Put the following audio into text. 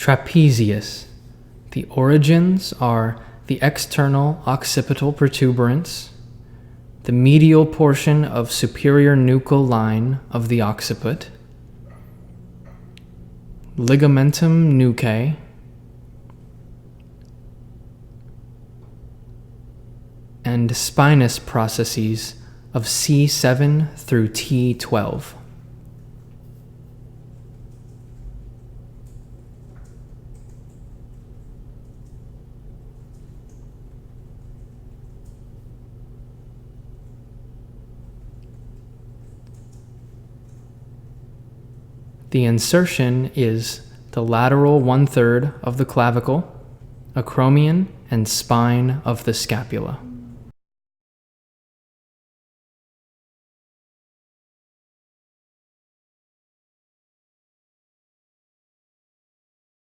Trapezius. The origins are the external occipital protuberance, the medial portion of superior nuchal line of the occiput, ligamentum nuchae, and spinous processes of C7 through T12. The insertion is the lateral 1/3 of the clavicle, acromion, and spine of the scapula.